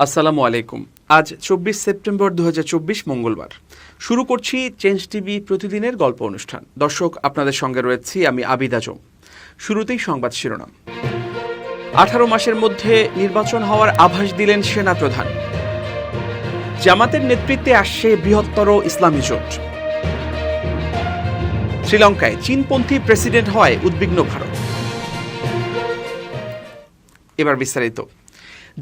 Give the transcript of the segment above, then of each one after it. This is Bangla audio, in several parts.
আসসালামু আলাইকুম। আজ ২৪ সেপ্টেম্বর ২০২৪ মঙ্গলবার। শুরু করছি চেঞ্জ টিভি প্রতিদিনের গল্প অনুষ্ঠান। দর্শক, আপনাদের সঙ্গে রয়েছি আমি আবিদ আজম। শুরুতেই সংবাদ শিরোনাম। ১৮ মাসের মধ্যে নির্বাচন হওয়ার আভাস দিলেন সেনাপ্রধান। জামাতের নেতৃত্বে আসছে বৃহত্তর ইসলামী জোট। শ্রীলঙ্কায় চীনপন্থী প্রেসিডেন্ট হওয়ায় উদ্বিগ্ন ভারত। এবার বিস্তারিত।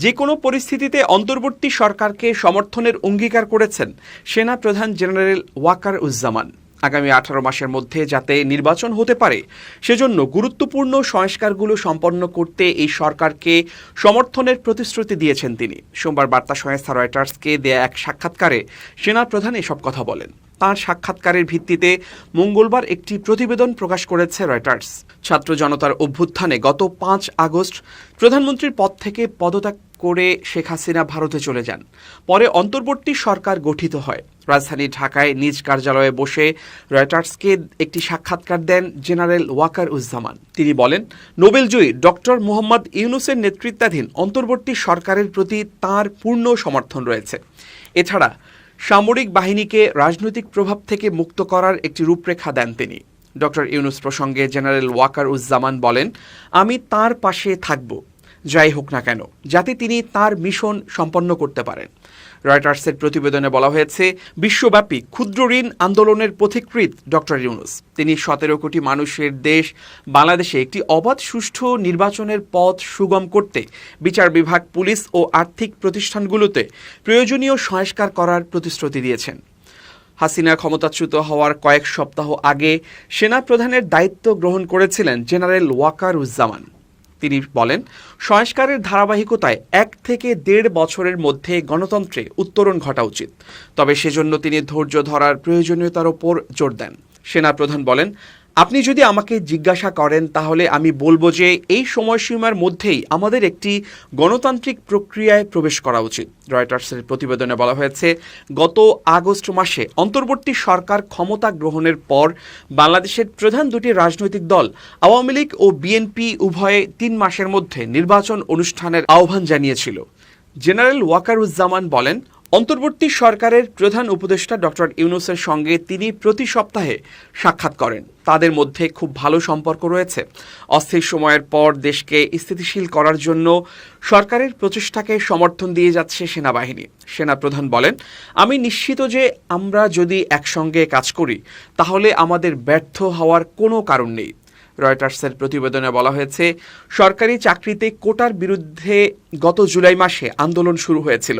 যে কোনো পরিস্থিতিতে অন্তর্বর্তী সরকারকে সমর্থনের অঙ্গীকার করেছেন সেনা প্রধান জেনারেল ওয়াকারুজ্জামান। আগামী ১৮ মাসের মধ্যে যাতে নির্বাচন হতে পারে সেজন্য গুরুত্বপূর্ণ সংস্কারগুলো সম্পন্ন করতে এই সরকারকে সমর্থনের প্রতিশ্রুতি দিয়েছেন তিনি। সোমবার বার্তা সংস্থা রয়টার্সকে দেয়া এক সাক্ষাৎকারে সেনা প্রধান এসব কথা বলেন। তাঁর সাক্ষাৎকারের ভিত্তিতে মঙ্গলবার একটি প্রতিবেদন প্রকাশ করেছে রয়টার্স। ছাত্র জনতার অভ্যুত্থানে গত ৫ আগস্ট প্রধানমন্ত্রীর পদ থেকে পদত্যাগ করে শেখ হাসিনা ভারতে চলে যান। পরে অন্তর্বর্তী সরকার গঠিত হয়। রাজধানী ঢাকায় নিজ কার্যালয়ে বসে রয়টার্সকে একটি সাক্ষাৎকার দেন জেনারেল ওয়াকারুজ্জামান। তিনি বলেন, নোবেলজয়ী ডক্টর মোহাম্মদ ইউনূসের নেতৃত্বাধীন অন্তর্বর্তী সরকারের প্রতি তাঁর পূর্ণ সমর্থন রয়েছে। এছাড়া সামরিক বাহিনীকে রাজনৈতিক প্রভাব থেকে মুক্ত করার একটি রূপরেখা দেন তিনি। ডক্টর ইউনূস প্রসঙ্গে জেনারেল ওয়াকারুজ্জামান বলেন, আমি তাঁর পাশে থাকব, যাই হোক না কেন, যাতে তিনি তাঁর মিশন সম্পন্ন করতে পারেন। রয়টার্সের প্রতিবেদনে বলা হয়েছে, বিশ্বব্যাপী ক্ষুদ্র ঋণ আন্দোলনের পথিকৃৎ ডক্টর ইউনূস। তিনি ১৭ কোটি মানুষের দেশ বাংলাদেশে একটি অবাধ সুষ্ঠু নির্বাচনের পথ সুগম করতে বিচার বিভাগ, পুলিশ ও আর্থিক প্রতিষ্ঠানগুলোতে প্রয়োজনীয় সংস্কার করার প্রতিশ্রুতি দিয়েছেন। হাসিনা ক্ষমতাচ্যুত হওয়ার কয়েক সপ্তাহ আগে সেনা প্রধানের দায়িত্ব গ্রহণ করেছিলেন জেনারেল ওয়াকারুজ্জামান। তিনি বলেন, সংস্কারের ধারাবাহিকতায় ১ থেকে ১.৫ বছরের মধ্যে গণতন্ত্রে উত্তরণ ঘটা উচিত। তবে সেজন্য তিনি ধৈর্য ধরার প্রয়োজনীয়তার ওপর জোর দেন। সেনাপ্রধান বলেন, আপনি যদি আমাকে জিজ্ঞাসা করেন তাহলে আমি বলবো যে এই সময়সীমার মধ্যেই আমাদের একটি গণতান্ত্রিক প্রক্রিয়ায় প্রবেশ করা উচিত। রয়টার্সের প্রতিবেদনে বলা হয়েছে, গত আগস্ট মাসে অন্তর্বর্তী সরকার ক্ষমতা গ্রহণের পর বাংলাদেশের প্রধান দুটি রাজনৈতিক দল আওয়ামী লীগ ও বিএনপি উভয়ে ৩ মাসের মধ্যে নির্বাচন অনুষ্ঠানের আহ্বান জানিয়েছিল। জেনারেল ওয়াকারুজ্জামান বলেন, অন্তর্বর্তী সরকারের প্রধান উপদেষ্টা ডক্টর ইউনূসের সঙ্গে তিনি প্রতি সপ্তাহে সাক্ষাৎ করেন। তাদের মধ্যে খুব ভালো সম্পর্ক রয়েছে। অস্থির সময়ের পর দেশকে স্থিতিশীল করার জন্য সরকারের প্রচেষ্টাকে সমর্থন দিয়ে যাচ্ছে সেনাবাহিনী। সেনাপ্রধান বলেন, আমি নিশ্চিত যে আমরা যদি একসঙ্গে কাজ করি তাহলে আমাদের ব্যর্থ হওয়ার কোনো কারণ নেই। রয়টার্সের প্রতিবেদনে বলা হয়েছে, সরকারি চাকরিতে কোটার বিরুদ্ধে গত জুলাই মাসে আন্দোলন শুরু হয়েছিল।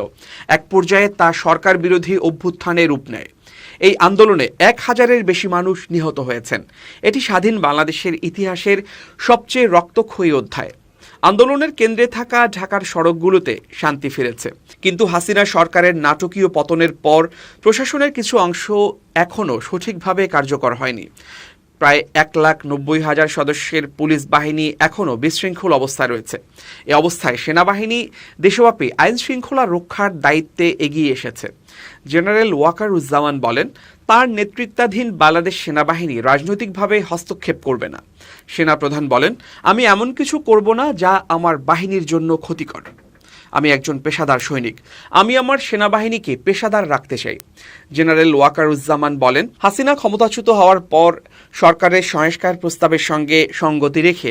এক পর্যায়ে তা সরকার বিরোধী অভ্যুত্থানে রূপ নেয়। এই আন্দোলনে ১,০০০-এর বেশি মানুষ নিহত হয়েছেন। এটি স্বাধীন বাংলাদেশের ইতিহাসের সবচেয়ে রক্তক্ষয়ী অধ্যায়। আন্দোলনের কেন্দ্রে থাকা ঢাকার সড়কগুলোতে শান্তি ফিরেছে। কিন্তু হাসিনা সরকারের নাটকীয় পতনের পর প্রশাসনের কিছু অংশ এখনও সঠিকভাবে কার্যকর হয়নি। প্রায় ১,৯০,০০০ সদস্যের পুলিশ বাহিনী এখনও বিশৃঙ্খল অবস্থায় রয়েছে। এ অবস্থায় সেনাবাহিনী দেশব্যাপী আইন শৃঙ্খলা রক্ষার দায়িত্বে এগিয়ে এসেছে। জেনারেল ওয়াকারুজ্জামান বলেন, তার নেতৃত্বাধীন বাংলাদেশ সেনাবাহিনী রাজনৈতিকভাবে হস্তক্ষেপ করবে না। সেনাপ্রধান বলেন, আমি এমন কিছু করব না যা আমার বাহিনীর জন্য ক্ষতিকর। আমি একজন পেশাদার সৈনিক। আমি আমার সেনাবাহিনীকে পেশাদার রাখতে চাই। জেনারেল ওয়াকারুজ্জামান বলেন, হাসিনা ক্ষমতাচ্যুত হওয়ার পর সরকারের সংস্কার প্রস্তাবের সঙ্গে সঙ্গতি রেখে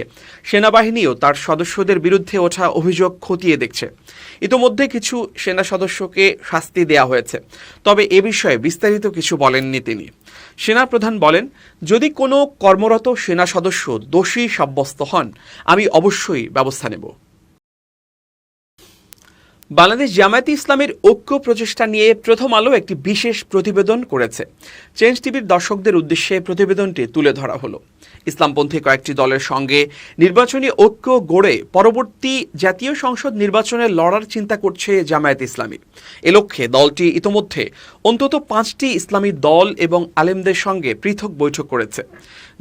সেনাবাহিনীও তার সদস্যদের বিরুদ্ধে ওঠা অভিযোগ খতিয়ে দেখছে। ইতোমধ্যে কিছু সেনা সদস্যকে শাস্তি দেওয়া হয়েছে, তবে এ বিষয়ে বিস্তারিত কিছু বলেননি তিনি। সেনাপ্রধান বলেন, যদি কোনো কর্মরত সেনা সদস্য দোষী সাব্যস্ত হন আমি অবশ্যই ব্যবস্থা নেব। বাংলাদেশ জামায়াতে ইসলামের ঐক্য প্রচেষ্টা নিয়ে প্রথম আলো একটি বিশেষ প্রতিবেদন করেছে। চেঞ্জ টিভির দর্শকদের উদ্দেশ্যে প্রতিবেদনটি তুলে ধরা হলো। ইসলামপন্থী কয়েকটি দলের সঙ্গে নির্বাচনী ঐক্য গড়ে পরবর্তী জাতীয় সংসদ নির্বাচনে লড়ার চিন্তা করছে জামায়াত ইসলামী। এ লক্ষ্যে দলটি ইতোমধ্যে অন্তত 5টি ইসলামী দল এবং আলেমদের সঙ্গে পৃথক বৈঠক করেছে।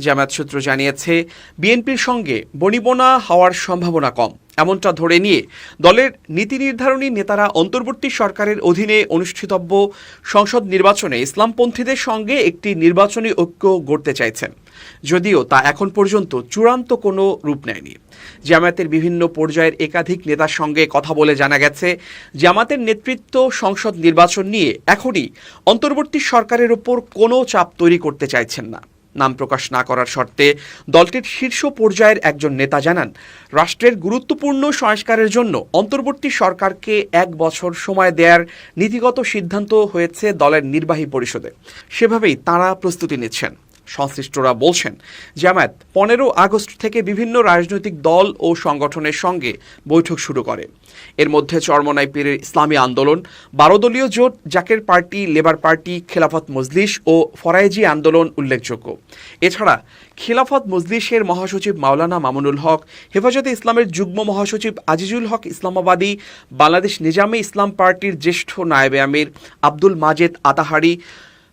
জামায়াত সূত্র জানিয়েছে, বিএনপির সঙ্গে বনিবনা হওয়ার সম্ভাবনা কম। এমনটা ধরে নিয়ে দলের নীতি নির্ধারণী নেতারা অন্তর্বর্তী সরকারের অধীনে অনুষ্ঠিতব্য সংসদ নির্বাচনে ইসলামপন্থীদের সঙ্গে একটি নির্বাচনী ঐক্য গড়তে চাইছেন। যদিও তা এখন পর্যন্ত চূড়ান্ত কোনো রূপ নেয়নি। জামায়াতের বিভিন্ন পর্যায়ের একাধিক নেতার সঙ্গে কথা বলে জানা গেছে, জামায়াতের নেতৃত্ব সংসদ নির্বাচন নিয়ে এখনই অন্তর্বর্তী সরকারের ওপর কোনো চাপ তৈরি করতে চাইছেন না। নাম প্রকাশ না করার শর্তে দলটির শীর্ষ পর্যায়ের একজন নেতা জানান, রাষ্ট্রের গুরুত্বপূর্ণ সংস্কারের জন্য অন্তর্বর্তী সরকারকে 1 বছর সময় দেওয়ার নীতিগত সিদ্ধান্ত হয়েছে দলের নির্বাহী পরিষদে। সেভাবেই তাঁরা প্রস্তুতি নিচ্ছেন। সংশ্লিষ্টরা বলছেন, জামায়াত 15 আগস্ট থেকে বিভিন্ন রাজনৈতিক দল ও সংগঠনের সঙ্গে বৈঠক শুরু করে। এর মধ্যে চরমোনাই পীরের ইসলামী আন্দোলন, 12 দলীয় জোট, Zaker party, labour party, Khelafat Majlis ও ফরায়েজি আন্দোলন উল্লেখযোগ্য। এছাড়া খেলাফত মজলিসের মহাসচিব মাওলানা মামুনুল হক, হেফাজতে ইসলামের যুগ্ম মহাসচিব আজিজুল হক ইসলামাবাদী, বাংলাদেশ নিজামে ইসলাম পার্টির জ্যেষ্ঠ নায়েবে আমির আব্দুল মাজেদ আতাহারি,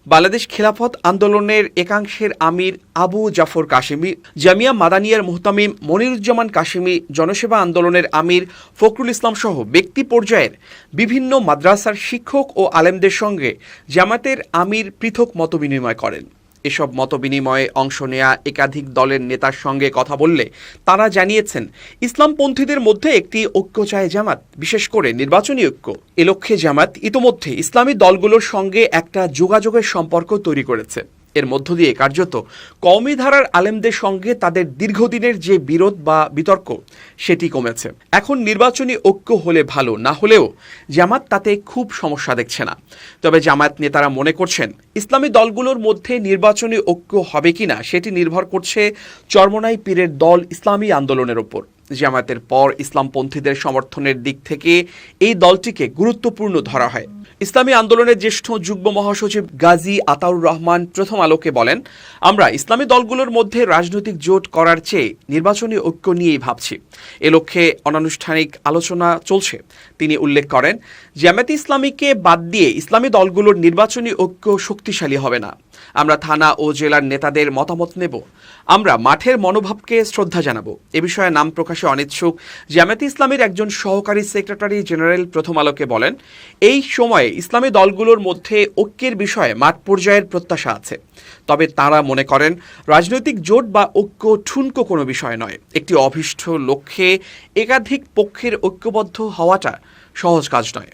বাংলাদেশ খেলাফত আন্দোলনের একাংশের আমির আবু জাফর কাশেমি, জামিয়া মাদানিয়ার মুহতামিম মনিরুজ্জামান কাশেমি, জনসেবা আন্দোলনের আমির ফখরুল ইসলাম সহ ব্যক্তি পর্যায়ের বিভিন্ন মাদ্রাসার শিক্ষক ও আলেমদের সঙ্গে জামায়াতের আমির পৃথক মতবিনিময় করেন। এসব মতবিনিময়ে অংশ নেয়া একাধিক দলের নেতার সঙ্গে কথা বললে তারা জানিয়েছেন, ইসলামপন্থীদের মধ্যে একটি ঐক্য চায় জামাত, বিশেষ করে নির্বাচনী ঐক্য। এ লক্ষ্যে জামাত ইতোমধ্যে ইসলামী দলগুলোর সঙ্গে একটা যোগাযোগের সম্পর্ক তৈরি করেছে। এর মধ্য দিয়ে কার্যত কওমি ধারার আলেমদের সঙ্গে তাদের দীর্ঘদিনের যে বিরোধ বা বিতর্ক সেটি কমেছে। এখন নির্বাচনী ঐক্য হলে ভালো, না হলেও জামাত তাতে খুব সমস্যা দেখছে না। তবে জামায়াত নেতারা মনে করছেন, ইসলামী দলগুলোর মধ্যে নির্বাচনী ঐক্য হবে কিনা সেটি নির্ভর করছে চরমোনাই পীরের দল ইসলামী আন্দোলনের ওপর। জামায়াতের পর ইসলামপন্থীদের সমর্থনের দিক থেকে এই দলটিকে গুরুত্বপূর্ণ ধরা হয়। ইসলামী আন্দোলনের জ্যেষ্ঠ যুগ্ম মহাসচিব গাজী আতাউর রহমান প্রথম আলোকে বলেন, আমরা ইসলামী দলগুলোর মধ্যে রাজনৈতিক জোট করার চেয়ে নির্বাচনী ঐক্য নিয়েই ভাবছি। এ লক্ষ্যে অনানুষ্ঠানিক আলোচনা চলছে। তিনি উল্লেখ করেন, জামায়াতে ইসলামীকে বাদ দিয়ে ইসলামী দলগুলোর নির্বাচনী ঐক্য শক্তিশালী হবে না। আমরা থানা ও জেলার নেতাদের মতামত নেব। আমরা মাঠের মনোভাবকে শ্রদ্ধা জানাবো। এ বিষয়ে নাম প্রকাশে অনিচ্ছুক জামায়াতে ইসলামীর একজন সহকারী সেক্রেটারি জেনারেল প্রথম আলোকে বলেন, এই সময়ে ইসলামী দলগুলোর মধ্যে ঐক্যের বিষয়ে মাঠ পর্যায়ের প্রত্যাশা আছে। তবে তাঁরা মনে করেন, রাজনৈতিক জোট বা ঐক্য ঠুনকো কোনো বিষয় নয়। একটি অভীষ্ট লক্ষ্যে একাধিক পক্ষের ঐক্যবদ্ধ হওয়াটা সহজ কাজ নয়।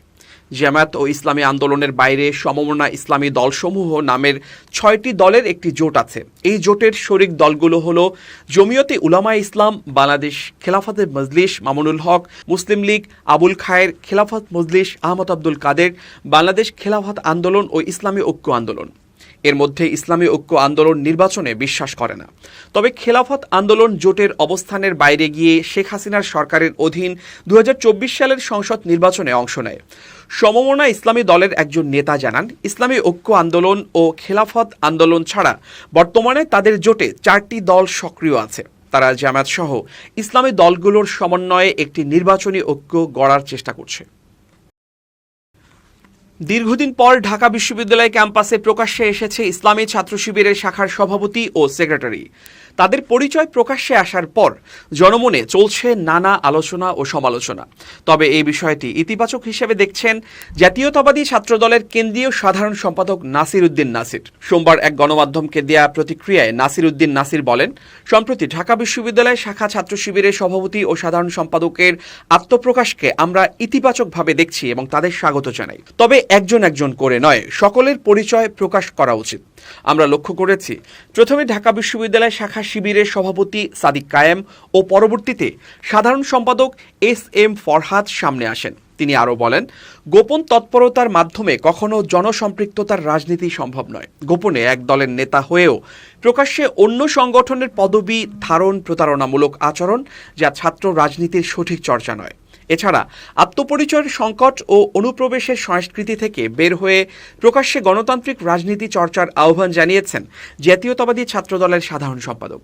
জামায়াত ও ইসলামী আন্দোলনের বাইরে সমমনা ইসলামী দলসমূহ নামের 6টি দলের একটি জোট আছে। এই জোটের শরিক দলগুলো হলো জমিয়তে উলামায়ে ইসলাম, বাংলাদেশ খেলাফতে মজলিস মামুনুল হক, মুসলিম লীগ, আবুল খায়ের, খেলাফত মজলিস আহমদ আব্দুল কাদের, বাংলাদেশ খেলাফত আন্দোলন ও ইসলামী ঐক্য আন্দোলন। এর মধ্যে ইসলামী ঐক্য আন্দোলন নির্বাচনে বিশ্বাস করে না। তবে খেলাফত আন্দোলন জোটের অবস্থানের বাইরে গিয়ে শেখ হাসিনার সরকারের অধীন 2024 সালের সংসদ নির্বাচনে অংশ নেয়। সমমনা ইসলামী দলের একজন নেতা জানান, ইসলামী ঐক্য আন্দোলন ও খেলাফত আন্দোলন ছাড়া বর্তমানে তাদের জোটে 4টি দল সক্রিয় আছে। তারা জামায়াত সহ ইসলামী দলগুলোর সমন্বয়ে একটি নির্বাচনী ঐক্য গড়ার চেষ্টা করছে। দীর্ঘদিন পর ঢাকা বিশ্ববিদ্যালয় ক্যাম্পাসে প্রকাশ্যে এসেছে ইসলামী ছাত্র শিবিরের শাখার সভাপতি ও সেক্রেটারি। তাদের পরিচয় প্রকাশ্যে আসার পর জনমনে চলছে নানা আলোচনা ও সমালোচনা। তবে এই বিষয়টি ইতিবাচক হিসেবে দেখছেন জাতীয়তাবাদী ছাত্রদলের কেন্দ্রীয় সাধারণ সম্পাদক নাসির উদ্দিন নাসির। সোমবার এক গণমাধ্যমকে দেয়া প্রতিক্রিয়ায় নাসির উদ্দিন নাসির বলেন, সম্প্রতি ঢাকা বিশ্ববিদ্যালয় শাখা ছাত্র শিবিরের সভাপতি ও সাধারণ সম্পাদকের আত্মপ্রকাশকে আমরা ইতিবাচকভাবে দেখছি এবং তাদের স্বাগত জানাই। তবে একজন একজন করে নয়, সকলের পরিচয় প্রকাশ করা উচিত। আমরা লক্ষ্য করেছি, প্রথমে ঢাকা বিশ্ববিদ্যালয় শাখা শিবিরের সভাপতি সাদিক কায়েম ও পরবর্তীতে সাধারণ সম্পাদক SM ফরহাদ সামনে আসেন। তিনি আরও বলেন, গোপন তৎপরতার মাধ্যমে কখনো জনসম্পৃক্ততার রাজনীতি সম্ভব নয়। গোপনে এক দলের নেতা হয়েও প্রকাশ্যে অন্য সংগঠনের পদবি ধারণ প্রতারণামূলক আচরণ, যা ছাত্র রাজনীতির সঠিক চর্চা নয়। এছাড়া আত্মপরিচয়ের সংকট ও অনুপ্রবেশের সংস্কৃতি থেকে বের হয়ে প্রকাশ্যে গণতান্ত্রিক রাজনীতি চর্চার আহ্বান জানিয়েছেন জাতীয়তাবাদী ছাত্রদলের সাধারণ সম্পাদক।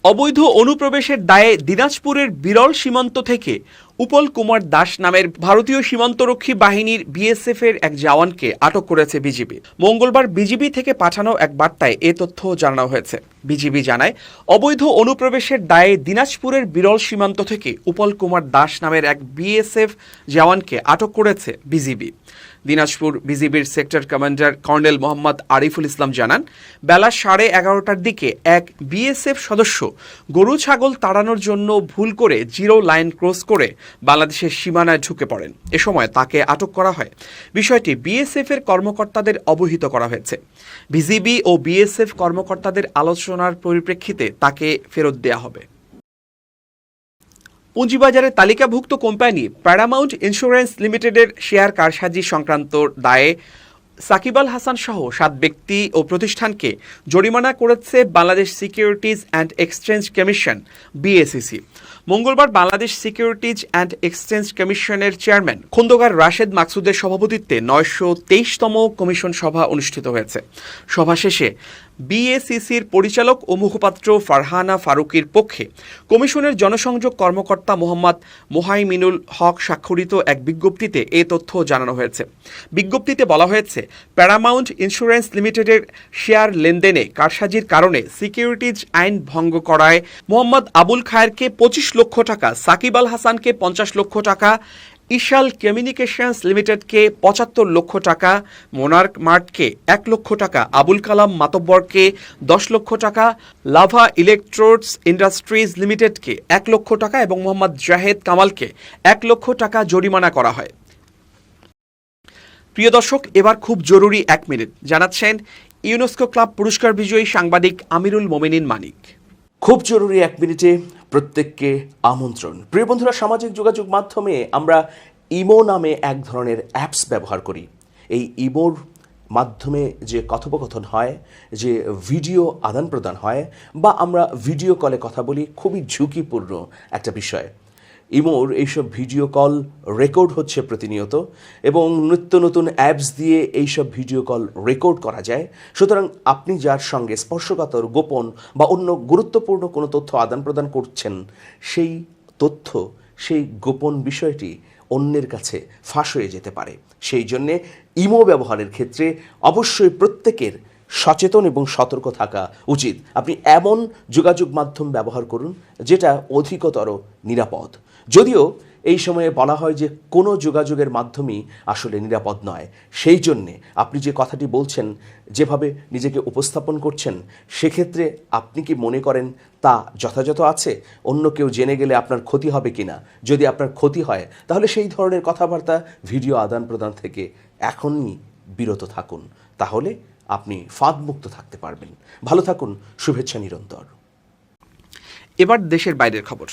অবৈধ অনুপ্রবেশের দায়ে দিনাজপুরের বিরল সীমান্ত থেকে উপল কুমার দাস নামের ভারতীয় সীমান্তরক্ষী বাহিনীর BSF এর এক জওয়ানকে আটক করেছে বিজিবি। মঙ্গলবার বিজিবি থেকে পাঠানো এক বার্তায় এ তথ্য জানানো হয়েছে। বিজিবি জানায়, অবৈধ অনুপ্রবেশের দায়ে দিনাজপুরের বিরল সীমান্ত থেকে উপল কুমার দাস নামের এক বিএসএফ জওয়ানকে আটক করেছে বিজিবি। দিনাজপুর বিজিবির sector commander colonel Mohammad Ariful Islam জানান, বেলা 11:30টার দিকে এক বিএসএফ সদস্য গরু ছাগল তাড়ানোর জন্য ভুল করে জিরো লাইন ক্রস করে বাংলাদেশের সীমানায় ঢুকে পড়েন। এ সময় তাকে আটক করা হয়। বিষয়টি বিএসএফ এর কর্মকর্তাদের অবহিত করা হয়েছে। বিজিবি ও বিএসএফ কর্মকর্তাদের আলোচনার পরিপ্রেক্ষিতে তাকে ফেরত দেওয়া হবে। পুঁজিবাজারে তালিকাভুক্ত কোম্পানি প্যারামাউন্ট ইন্স্যুরেন্স লিমিটেডের শেয়ার কারসাজি সংক্রান্ত দায়ে সাকিব আল হাসান সহ 7 ব্যক্তি ও প্রতিষ্ঠানকে জরিমানা করেছে Bangladesh securities and exchange commission BSEC. মঙ্গলবার বাংলাদেশ সিকিউরিটিজ অ্যান্ড এক্সচেঞ্জ কমিশনের চেয়ারম্যান খন্দকার রাশেদ মাকসুদের সভাপতিত্বে 923তম কমিশন সভা অনুষ্ঠিত হয়েছে। সভা শেষে বিএসইসির পরিচালক ও মুখপাত্র ফারহানা ফারুকির পক্ষে কমিশনের জনসংযোগ কর্মকর্তা মোহাম্মদ মোহাইমিনুল হক স্বাক্ষরিত এক বিজ্ঞপ্তিতে এ তথ্য জানানো হয়েছে। বিজ্ঞপ্তিতে বলা হয়েছে, প্যারামাউন্ট ইন্স্যুরেন্স লিমিটেডের শেয়ার লেনদেনে কারসাজির কারণে সিকিউরিটিজ আইন ভঙ্গ করায় মোহাম্মদ আবুল খায়েরকে 25 লক্ষ টাকা, সাকিব আল হাসানকে 50 লক্ষ টাকা, ইশাল কমিউনিকেশনস লিমিটেডকে 75 লক্ষ টাকা, মোনার্ক মার্টকে 1 লক্ষ টাকা, আবুল কালাম মাতব্বরকে 10 লক্ষ টাকা, লাভা ইলেকট্রোডস ইন্ডাস্ট্রিজ লিমিটেডকে 1 লক্ষ টাকা এবং মোহাম্মদ জাহেদ কামালকে 1 লক্ষ টাকা জরিমানা করা হয়। প্রিয় দর্শক, এবার খুব জরুরি 1 মিনিট জানাচ্ছেন ইউনেস্কো ক্লাব পুরস্কার বিজয়ী সাংবাদিক আমিরুল মোমিনিন মানিক। খুব জরুরি 1 মিনিটে প্রত্যেককে আমন্ত্রণ। প্রিয় বন্ধুরা, সামাজিক যোগাযোগ মাধ্যমে আমরা ইমো নামে এক ধরনের অ্যাপস ব্যবহার করি। এই ইমোর মাধ্যমে যে কথোপকথন হয়, যে ভিডিও আদান প্রদান হয় বা আমরা ভিডিও কলে কথা বলি, খুবই ঝুঁকিপূর্ণ একটা বিষয়। ইমোর এইসব ভিডিও কল রেকর্ড হচ্ছে প্রতিনিয়ত এবং নিত্য নতুন অ্যাপস দিয়ে এইসব ভিডিও কল রেকর্ড করা যায়। সুতরাং আপনি যার সঙ্গে স্পর্শকাতর, গোপন বা অন্য গুরুত্বপূর্ণ কোনো তথ্য আদান প্রদান করছেন, সেই তথ্য, সেই গোপন বিষয়টি অন্যের কাছে ফাঁস হয়ে যেতে পারে। সেই জন্যে ইমো ব্যবহারের ক্ষেত্রে অবশ্যই প্রত্যেকের সচেতন এবং সতর্ক থাকা উচিত। আপনি এমন যোগাযোগ মাধ্যম ব্যবহার করুন যেটা অধিকতর নিরাপদ। যদিও এই সময়ে বলা হয় যে কোনো যোগাযোগের মাধ্যমই আসলে নিরাপদ নয়। সেই জন্যে আপনি যে কথাটি বলছেন, যেভাবে নিজেকে উপস্থাপন করছেন, সেক্ষেত্রে আপনি কি মনে করেন তা যথাযথ আছে? অন্য কেউ জেনে গেলে আপনার ক্ষতি হবে কিনা? যদি আপনার ক্ষতি হয় তাহলে সেই ধরনের কথাবার্তা, ভিডিও আদান প্রদান থেকে এখনই বিরত থাকুন। তাহলে আপনি ফাঁদমুক্ত থাকতে পারবেন। ভালো থাকুন, শুভেচ্ছা নিরন্তর। এবার দেশের বাইরের খবর।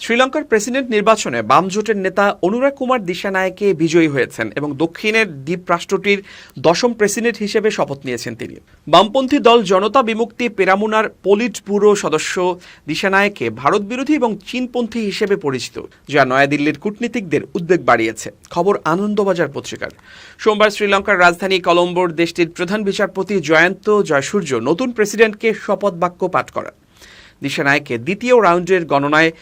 শ্রীলঙ্কার প্রেসিডেন্ট নির্বাচনে বাম জোটের নেতা অনুরা কুমার দিশানায়েকে বিজয়ী হয়েছেন এবং দক্ষিণের দ্বীপ রাষ্ট্রটির 10ম প্রেসিডেন্ট হিসেবে শপথ নিয়েছেন তিনি। বামপন্থী দল জনতা বিমুক্তি পেরামুনার পলিট ব্যুরো সদস্য দিশানায়েকে ভারত বিরোধী এবং চীনপন্থী হিসেবে পরিচিত, যা নয়াদিল্লির কূটনীতিকদের উদ্বেগ বাড়িয়েছে। খবর আনন্দবাজার পত্রিকার। সোমবার শ্রীলঙ্কার রাজধানী কলম্বোর দেশটির প্রধান বিচারপতি জয়ন্ত জয়সূর্য নতুন প্রেসিডেন্টকে শপথ বাক্য পাঠ করান। দিশানায়েকে দ্বিতীয় রাউন্ডের গণনায়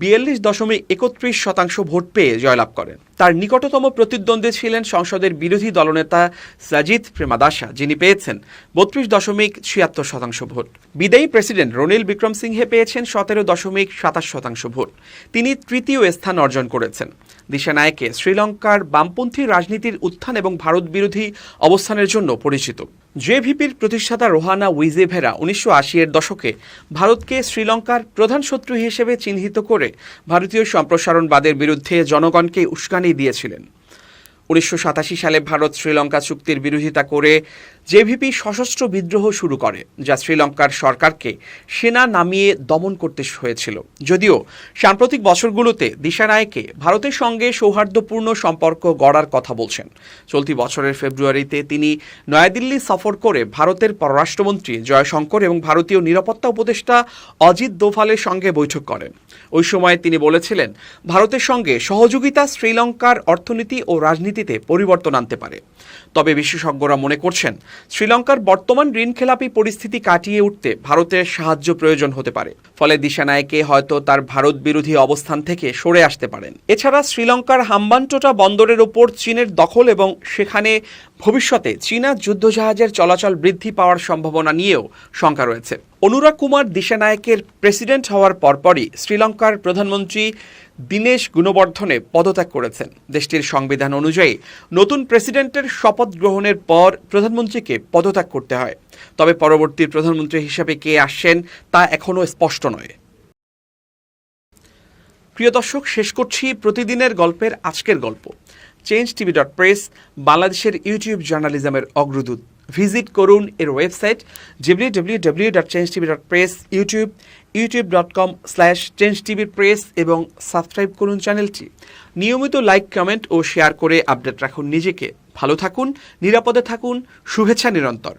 42.31% ভোট পেয়ে জয়লাভ করেন। তার নিকটতম প্রতিদ্বন্দ্বী ছিলেন সংসদের বিরোধী দলনেতা সাজিদ প্রেমাদাসা, যিনি পেয়েছেন 32.76% ভোট। বিদায়ী প্রেসিডেন্ট রনিল বিক্রমসিংহে পেয়েছেন 17.27% ভোট। তিনি তৃতীয় স্থান অর্জন করেছেন। দিশানায়েকে শ্রীলঙ্কার বামপন্থী রাজনীতির উত্থান এবং ভারত বিরোধী অবস্থানের জন্য পরিচিত। জেভিপির প্রতিষ্ঠাতা রোহানা উইজেভেরা 1980-এর দশকে ভারতকে শ্রীলঙ্কার প্রধান শত্রু হিসেবে চিহ্নিত করে ভারতীয় সম্প্রসারণবাদের বিরুদ্ধে জনগণকে উস্কানি দিয়েছিলেন। 1987 সালে ভারত শ্রীলঙ্কা চুক্তির বিরোধিতা করে জেভিপি সশস্ত্র বিদ্রোহ শুরু করে, যা শ্রীলঙ্কার সরকারকে সেনা নামিয়ে দমন করতে হয়েছিল। যদিও সাম্প্রতিক বছরগুলোতে দিশানায়েকে ভারতের সঙ্গে সৌহার্দ্যপূর্ণ সম্পর্ক গড়ার কথা বলছেন। চলতি বছরের ফেব্রুয়ারিতে তিনি নয়াদিল্লি সফর করে ভারতের পররাষ্ট্রমন্ত্রী জয়শঙ্কর এবং ভারতীয় নিরাপত্তা উপদেষ্টা অজিত দোভালের সঙ্গে বৈঠক করেন। ওই সময় তিনি বলেছিলেন, ভারতের সঙ্গে সহযোগিতা শ্রীলঙ্কার অর্থনীতি ও রাজনীতি পরিস্থিতিতে পরিবর্তন আনতে পারে। তবে বিশেষজ্ঞরা মনে করছেন শ্রীলঙ্কার বর্তমান ঋণখেলাপি পরিস্থিতি কাটিয়ে উঠতে ভারতের সাহায্য প্রয়োজন হতে পারে। ফলে দিশানায়েকে হয়তো তার ভারত বিরোধী অবস্থান থেকে সরে আসতে পারেন। এছাড়া শ্রীলঙ্কার হাম্বানটোটা বন্দরের ওপর চীনের দখল এবং সেখানে ভবিষ্যতে চীনা যুদ্ধজাহাজের চলাচল বৃদ্ধি পাওয়ার সম্ভাবনা নিয়েও শঙ্কা রয়েছে। অনুরাগ কুমার দিশানায়েকের প্রেসিডেন্ট হওয়ার পরপরই শ্রীলঙ্কার প্রধানমন্ত্রী দীনেশ গুণবর্ধনে পদত্যাগ করেছেন। দেশটির সংবিধান অনুযায়ী নতুন প্রেসিডেন্টের শপথ গ্রহণের পর প্রধানমন্ত্রীকে পদত্যাগ করতে হয়। তবে পরবর্তী প্রধানমন্ত্রী হিসেবে কে আসছেন তা এখনও স্পষ্ট নয়। প্রিয় দর্শক, শেষ করছি প্রতিদিনের গল্পের আজকের গল্প। changetv.press বাংলাদেশের ইউটিউব জার্নালিজমের অগ্রদূত। ভিজিট করুন এর ওয়েবসাইট www.changetv.press, youtube.com/changetv.press এবং সাবস্ক্রাইব করুন চ্যানেলটি। নিয়মিত লাইক, কমেন্ট ও শেয়ার করে আপডেট রাখুন নিজেকে। ভালো থাকুন, নিরাপদে থাকুন, শুভেচ্ছা নিরন্তর।